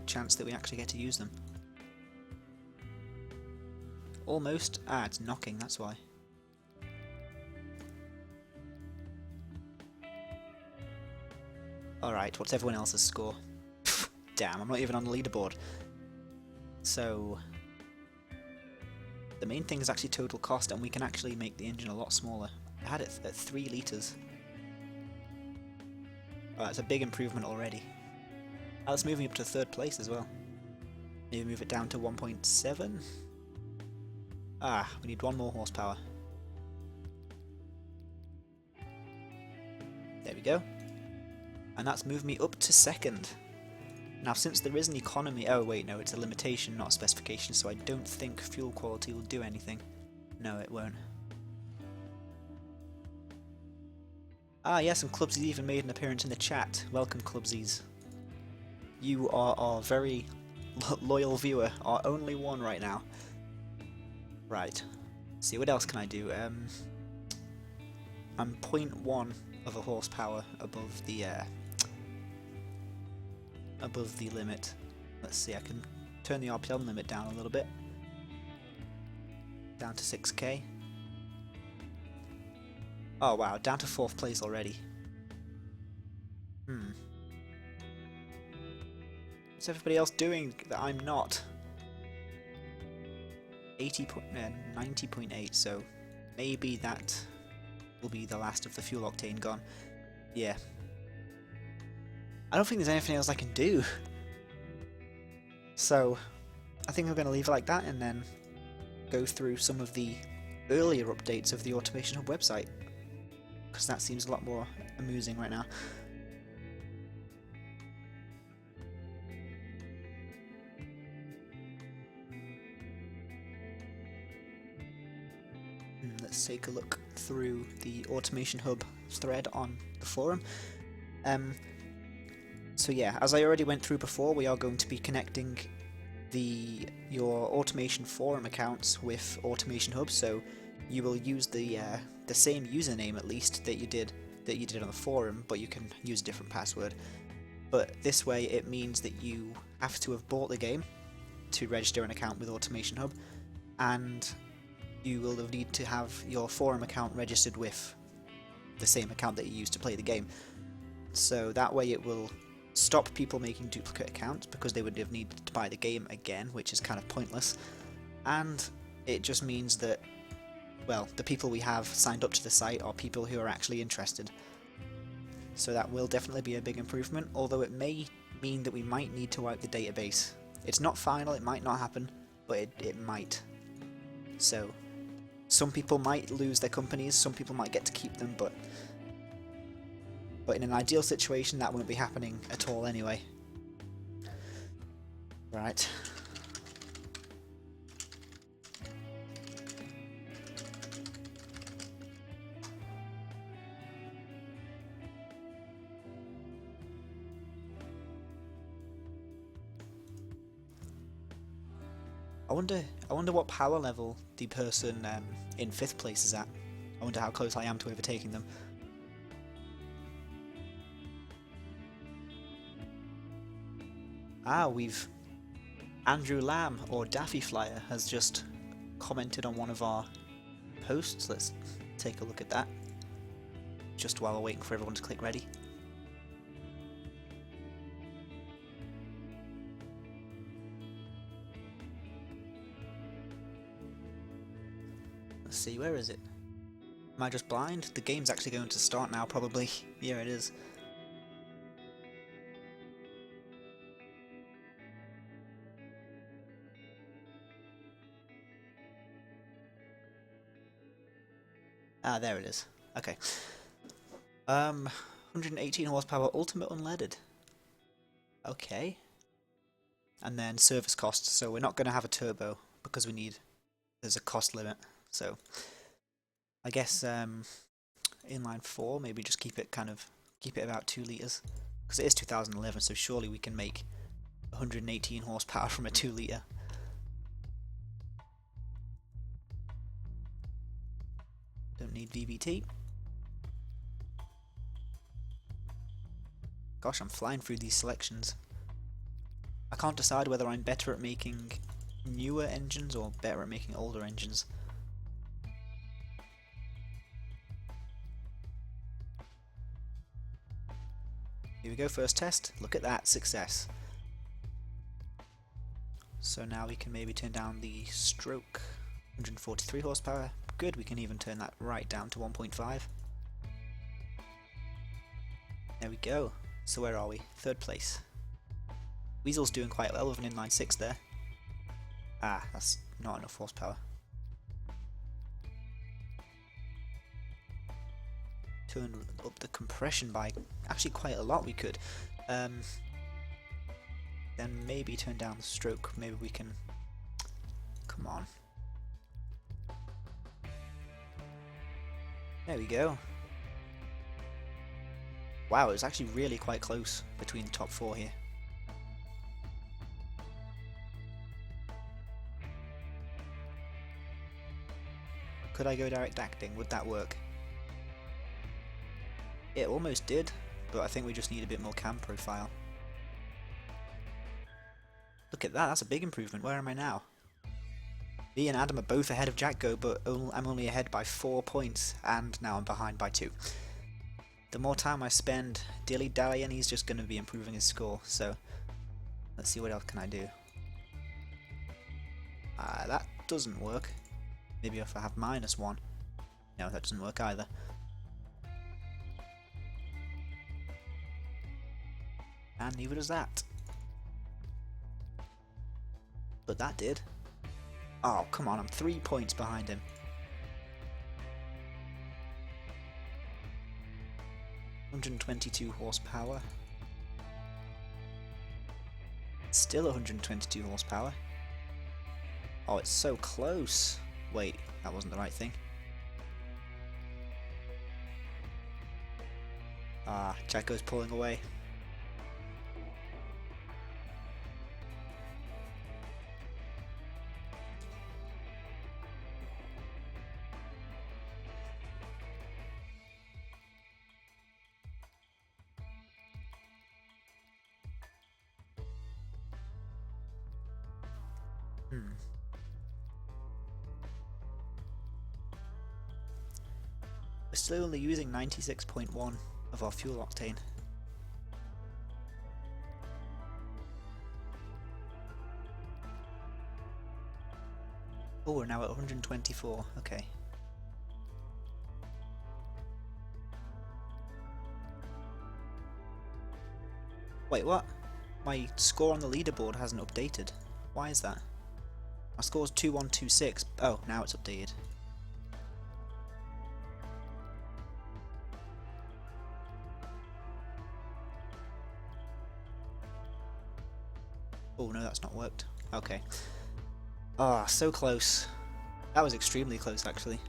[SPEAKER 1] chance that we actually get to use them. Almost. Ah, it's knocking, that's why. Alright, what's everyone else's score? Damn, I'm not even on the leaderboard. So, the main thing is actually total cost, and we can actually make the engine a lot smaller. I had it at 3 litres. Oh, that's a big improvement already. Oh, let's move me up to 3rd place as well. Maybe move it down to 1.7? Ah, we need 1 more horsepower. There we go. And that's moved me up to 2nd. Now, since there is an economy... Oh, wait, no, it's a limitation, not a specification, so I don't think fuel quality will do anything. No, it won't. Ah, yes, and Clubsy's even made an appearance in the chat. Welcome, Clubsies. You are our very loyal viewer, our only one right now. Right. See, what else can I do? I'm 0.1 of a horsepower above the limit. Let's see, I can turn the RPM limit down a little bit. Down to 6k. Oh wow, down to 4th place already. What's everybody else doing that I'm not? 90.8, so maybe that will be the last of the fuel octane gone. Yeah. I don't think there's anything else I can do. So, I think I'm going to leave it like that and then go through some of the earlier updates of the Automation Hub website, because that seems a lot more amusing right now. Let's take a look through the Automation Hub thread on the forum. So yeah, as I already went through before, we are going to be connecting your automation forum accounts with Automation Hub, so you will use the same username at least that you did on the forum, but you can use a different password. But this way it means that you have to have bought the game to register an account with Automation Hub, and you will need to have your forum account registered with the same account that you used to play the game. So that way it will stop people making duplicate accounts, because they would have needed to buy the game again, which is kind of pointless. And it just means that, well, the people we have signed up to the site are people who are actually interested. So that will definitely be a big improvement, although it may mean that we might need to wipe the database. It's not final, it might not happen, but it might. So some people might lose their companies, some people might get to keep them, but in an ideal situation that won't be happening at all anyway. Right. I wonder what power level the person in 5th place is at. I wonder how close I am to overtaking them. Ah, we've... Andrew Lamb, or Daffy Flyer, has just commented on one of our posts. Let's take a look at that, just while we're waiting for everyone to click ready. Let's see, where is it? Am I just blind? The game's actually going to start now, probably. Yeah, it is. Ah, there it is. Okay. 118 horsepower, ultimate unleaded. Okay. And then service costs, so we're not going to have a turbo, because there's a cost limit. So, I guess inline 4, maybe just keep it about 2 litres. Because it is 2011, so surely we can make 118 horsepower from a 2 litre. Don't need VBT. Gosh, I'm flying through these selections. I can't decide whether I'm better at making newer engines or better at making older engines. Here we go, first test. Look at that, success. So now we can maybe turn down the stroke. 143 horsepower. Good, we can even turn that right down to 1.5. There we go. So where are we? Third place. Weasel's doing quite well with an inline 6 there. Ah, that's not enough horsepower. Turn up the compression by actually quite a lot we could. Then maybe turn down the stroke. Maybe we can... Come on. There we go. Wow, it was actually really quite close between the top 4 here. Could I go direct acting? Would that work? It almost did, but I think we just need a bit more cam profile. Look at that, that's a big improvement. Where am I now? Me and Adam are both ahead of Jackgo, but I'm only ahead by 4 points, and now I'm behind by 2. The more time I spend dilly-dallying, he's just going to be improving his score, so let's see what else can I do. That doesn't work. Maybe if I have -1. No, that doesn't work either. And neither does that. But that did. Oh, come on, I'm 3 points behind him. (122 horsepower). Still 122 horsepower. Oh, it's so close. Wait, that wasn't the right thing. Ah, Jacko's pulling away. We're still only using 96.1 of our fuel octane. Oh, we're now at 124, okay. Wait, what? My score on the leaderboard hasn't updated. Why is that? My score's 2126. Oh, now it's updated. Oh no, that's not worked. Okay. Ah, so close. That was extremely close, actually.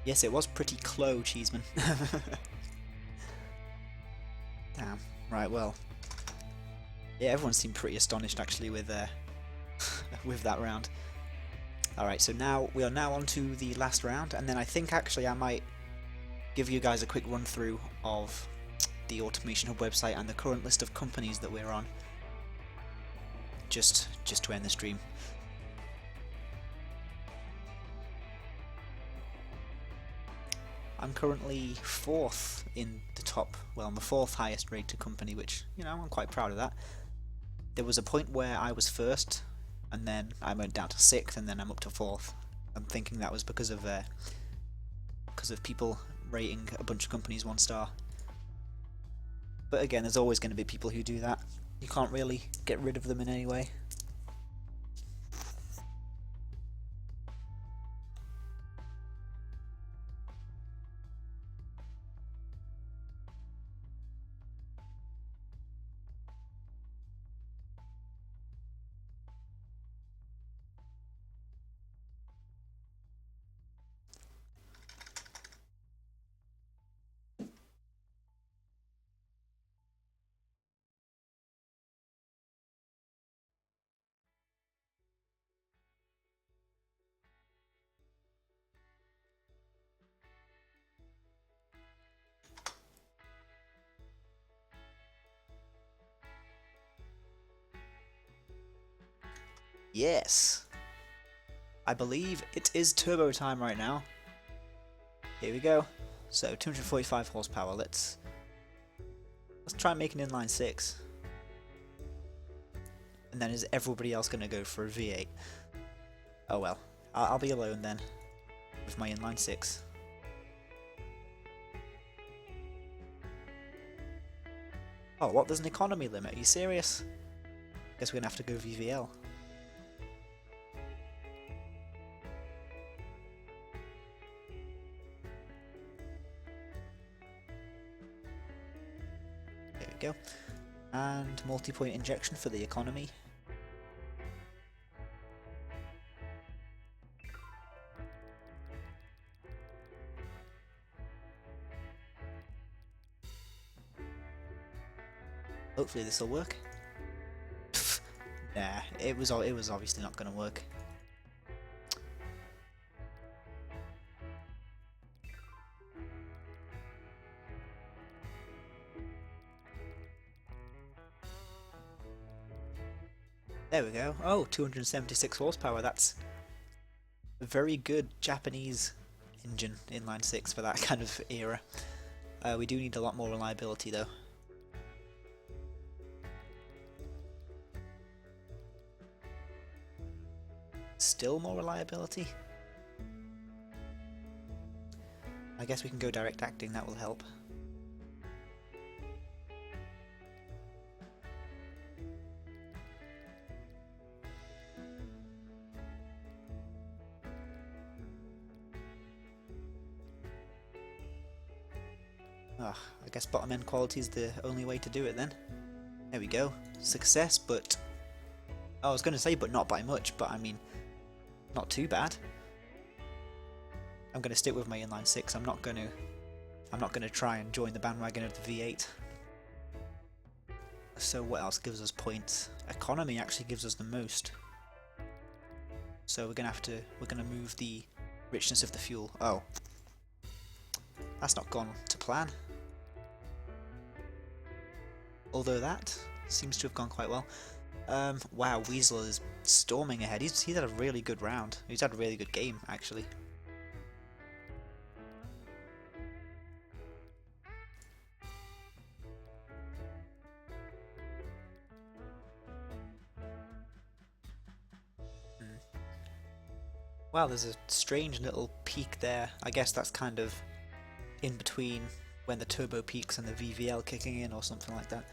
[SPEAKER 1] Yes, it was pretty close, Cheeseman. Damn. Right, well. Yeah, everyone seemed pretty astonished, actually, with with that round. Alright, so now we are now on to the last round, and then I think actually I might give you guys a quick run through of the Automation Hub website and the current list of companies that we're on, just to end the stream. I'm currently 4th in the top, well, I'm the 4th highest rated company, which, you know, I'm quite proud of that. There was a point where I was 1st, and then I went down to 6th, and then I'm up to 4th. I'm thinking that was because of people rating a bunch of companies 1 star. But again, there's always going to be people who do that. You can't really get rid of them in any way. Yes! I believe it is turbo time right now. Here we go. So 245 horsepower. Let's try and make an inline 6. And then is everybody else going to go for a V8? Oh well, I'll be alone then with my inline 6. Oh, what? There's an economy limit? Are you serious? Guess we're gonna have to go VVL. There we go. And multi-point injection for the economy. Hopefully this will work. Nah, it was obviously not going to work. There we go. Oh, 276 horsepower. That's a very good Japanese engine, inline 6 for that kind of era. We do need a lot more reliability though. Still more reliability? I guess we can go direct acting, that will help. I guess bottom end quality is the only way to do it then. There we go. Success, but... Oh, I was going to say but not by much, but I mean, not too bad. I'm going to stick with my inline 6. I'm not going to try and join the bandwagon of the V8. So what else gives us points? Economy actually gives us the most. So we're going to move the richness of the fuel. Oh. That's not gone to plan. Although that seems to have gone quite well. Wow, Weasel is storming ahead. He's had a really good round. He's had a really good game, actually. Wow, there's a strange little peak there. I guess that's kind of in between when the turbo peaks and the VVL kicking in or something like that.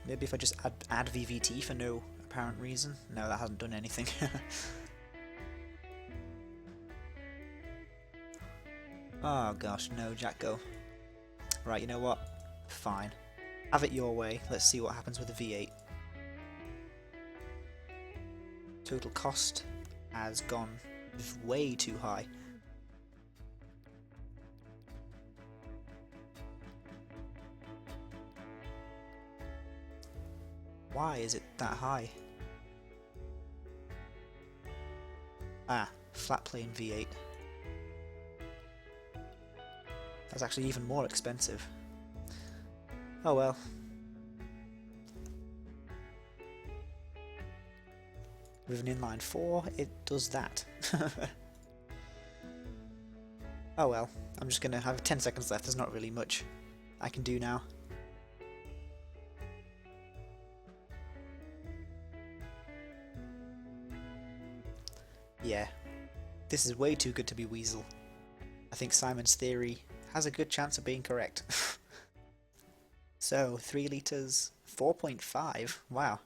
[SPEAKER 1] Maybe if I just add VVT for no apparent reason. No, that hasn't done anything. Oh gosh, no, Jacko. Right, you know what? Fine. Have it your way. Let's see what happens with the V8. Total cost has gone way too high. Why is it that high? Ah, flat plane V8. That's actually even more expensive. Oh well. With an inline 4, it does that. Oh well, I'm just gonna have 10 seconds left, there's not really much I can do now. Yeah, this is way too good to be Weasel. I think Simon's theory has a good chance of being correct. So, 3 litres, 4.5, wow.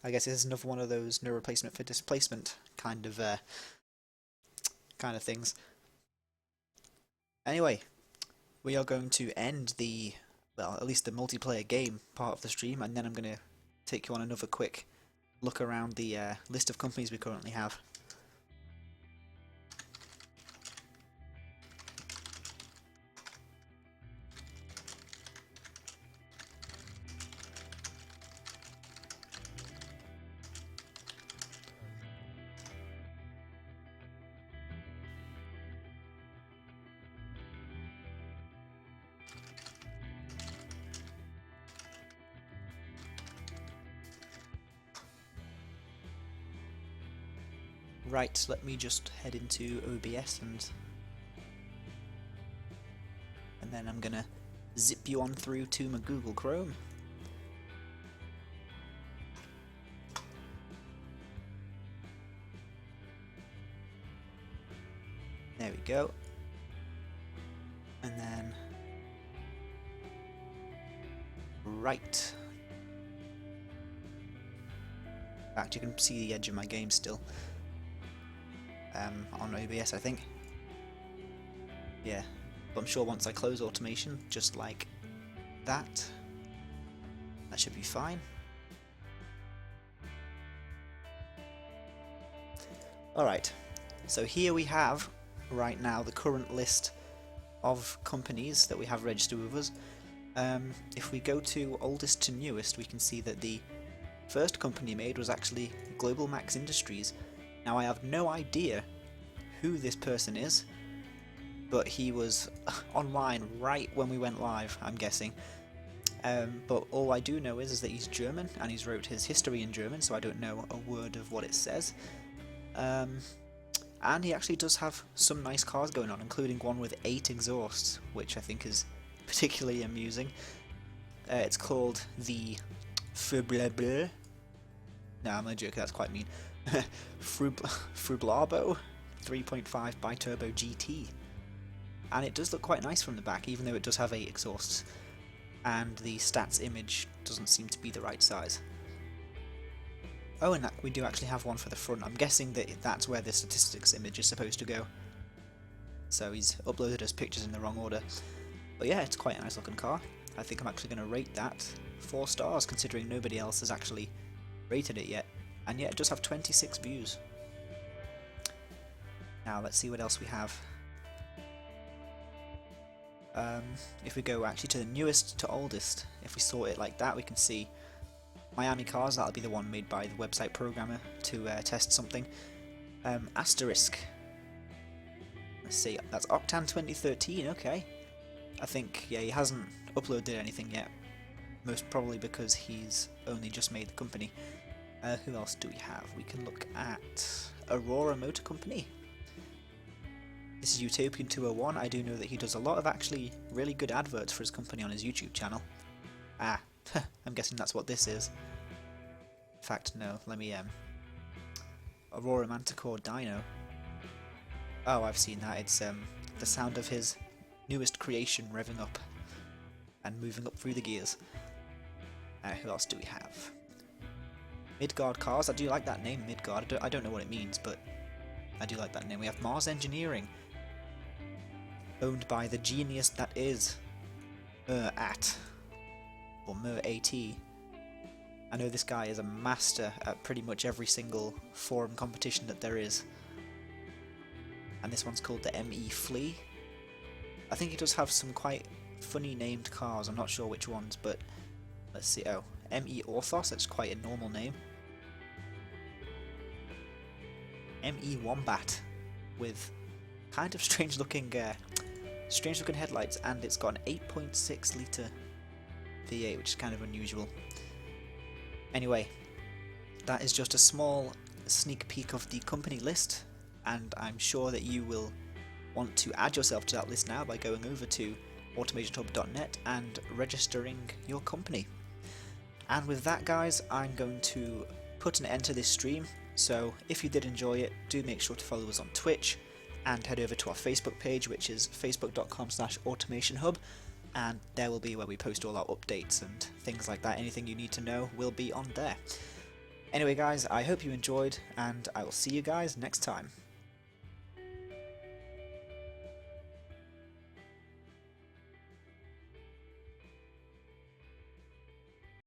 [SPEAKER 1] I guess this is another one of those no replacement for displacement kind of things. Anyway, we are going to end the, well, at least the multiplayer game part of the stream, and then I'm going to take you on another quick look around the list of companies we currently have. Right, let me just head into OBS and then I'm gonna zip you on through to my Google Chrome. There we go. And then right. In fact, you can see the edge of my game still. On OBS, I think. Yeah, but I'm sure once I close automation, just like that should be fine. Alright, so here we have right now the current list of companies that we have registered with us. If we go to oldest to newest, we can see that the first company made was actually Global Max Industries. Now I have no idea who this person is, but he was online right when we went live, I'm guessing. But all I do know is that he's German, and he's wrote his history in German, so I don't know a word of what it says. And he actually does have some nice cars going on, including one with 8 exhausts, which I think is particularly amusing. It's called the Frublabo. No, I'm a joke, that's quite mean. Frublabo 3.5 bi-turbo GT. And it does look quite nice from the back, even though it does have 8 exhausts. And the stats image doesn't seem to be the right size. Oh, and we do actually have one for the front. I'm guessing that that's where the statistics image is supposed to go. So he's uploaded us pictures in the wrong order. But yeah, it's quite a nice looking car. I think I'm actually going to rate that 4 stars, considering nobody else has actually rated it yet. And yet it does have 26 views. Now let's see what else we have. If we go actually to the newest to oldest, if we sort it like that, we can see Miami Cars. That'll be the one made by the website programmer to test something. Asterisk. Let's see, that's Octane 2013, okay. I think, yeah, he hasn't uploaded anything yet. Most probably because he's only just made the company. Who else do we have? We can look at Aurora Motor Company. This is Utopian 201. I do know that he does a lot of actually really good adverts for his company on his YouTube channel. Ah, I'm guessing that's what this is. In fact, no, let me, Aurora Manticore Dyno. Oh, I've seen that. It's, the sound of his newest creation revving up and moving up through the gears. Who else do we have? Midgard Cars. I do like that name, Midgard. I don't know what it means, but I do like that name. We have Mars Engineering, owned by the genius that is Mer-At, or Mer-At. I know this guy is a master at pretty much every single forum competition that there is. And this one's called the ME Flea. I think he does have some quite funny named cars, I'm not sure which ones, but let's see. Oh, ME Orthos, that's quite a normal name. ME Wombat, with kind of strange looking headlights, and it's got an 8.6 litre V8, which is kind of unusual. Anyway, that is just a small sneak peek of the company list, and I'm sure that you will want to add yourself to that list now by going over to AutomationHub.net and registering your company. And with that, guys, I'm going to put an end to this stream. So if you did enjoy it, do make sure to follow us on Twitch and head over to our Facebook page, which is facebook.com/AutomationHub, and there will be where we post all our updates and things like that. Anything you need to know will be on there. Anyway, guys, I hope you enjoyed, and I will see you guys next time.